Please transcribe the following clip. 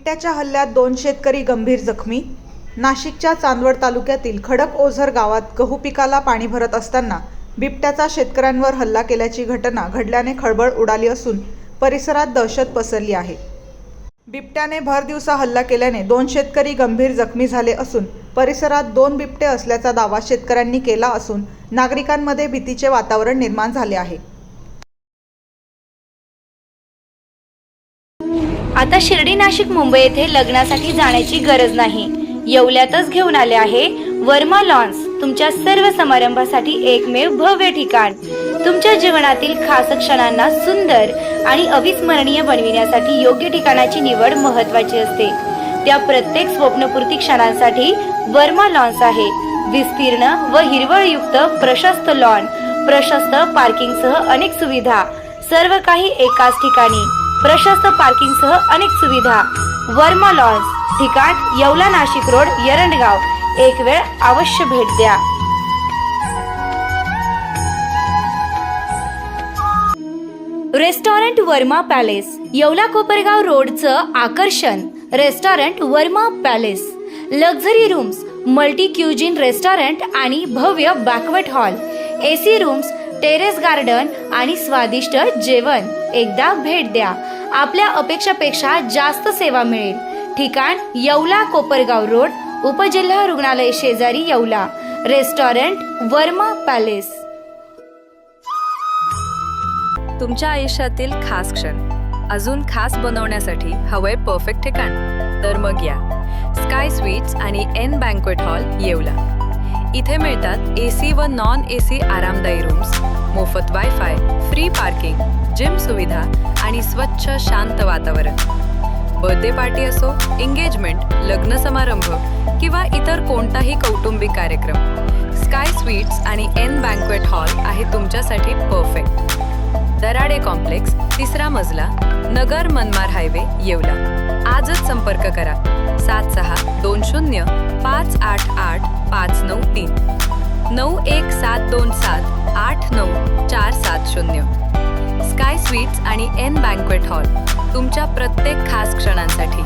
बिबट्याच्या हल्ल्यात 2 शेतकरी गंभीर जखमी। नाशिकच्या चांदवड तालुक्यातील खडक-ओझर गावात गहू पिकाला पाणी भरत असताना बिबट्याचा शेतकऱ्यांवर हल्ला केल्याची घटना घडल्याने खळबळ उडाली असून परिसरात दहशत पसरली आहे। बिबट्याने भर दिवसा हल्ला केल्याने 2 शेतकरी गंभीर जखमी झाले असून परिसरात 2 बिबटे असल्याचा दावा शेतकऱ्यांनी केला असून नागरिकांमध्ये भीतीचे वातावरण निर्माण झाले आहे। आता शिर्डी, नाशिक, मुंबई येथे लग्नासाठी जाण्याची गरज नाही। येवल्यातच घेऊन आले आहे वर्मा लॉन्स, तुमच्या सर्व समारंभासाठी एकमेव भव्य ठिकाण। तुमच्या जीवनातील खास क्षणांना सुंदर आणि अविस्मरणीय बनविण्यासाठी योग्य ठिकाणाची निवड महत्त्वाची असते। त्या प्रत्येक स्वप्नपूर्ती क्षणांसाठी वर्मा लॉन्स आहे। विस्तीर्ण व हिरवळयुक्त प्रशस्त लॉन, प्रशस्त पार्किंगसह अनेक सुविधा, सर्व काही एकाच ठिकाणी। प्रशस्त पार्किंगसह अनेक सुविधा। वर्मा लॉन्स, ठिकाण येवला, नाशिक रोड, एरंडगाव। एक वेळ अवश्य भेट द्या। रेस्टॉरंट वर्मा पॅलेस, येवला कोपरगाव रोडचं आकर्षण। Restaurant Varma palace, luxury rooms, multi cuisine restaurant आणि भव्य banquet hall, AC rooms, terrace garden आणि स्वादिष्ट जेवण। एकदा भेट द्या, आपल्या अपेक्षापेक्षा जास्त सेवा मिळेल। ठिकाण येवला कोपरगाव रोड, उपजिल्हा रुग्णालय शेजारी, येवला। Restaurant Varma palace. तुमच्या आयुष्यातील खास क्षण अजून खास बनवण्यासाठी हवंय परफेक्ट ठिकाण? तर मग या स्काय स्वीट्स आणि एन बँक्वेट हॉल, येवला। इथे मिळतात एसी व नॉन एसी आरामदायी रूम्स, मोफत वायफाय, फ्री पार्किंग, जिम सुविधा आणि स्वच्छ शांत वातावरण। बर्थडे पार्टी असो, एंगेजमेंट, लग्न समारंभ किंवा इतर कोणताही कौटुंबिक कार्यक्रम, स्काय स्वीट्स आणि एन बँक्वेट हॉल आहे तुमच्यासाठी परफेक्ट। दराडे कॉम्प्लेक्स, 3रा मजला, नगर मनमाड हायवे, येवला। आजच संपर्क करा 7620 588 593 91727 89470। स्काय स्वीट्स आणि एन बँक्वेट हॉल, तुमच्या प्रत्येक खास क्षणांसाठी।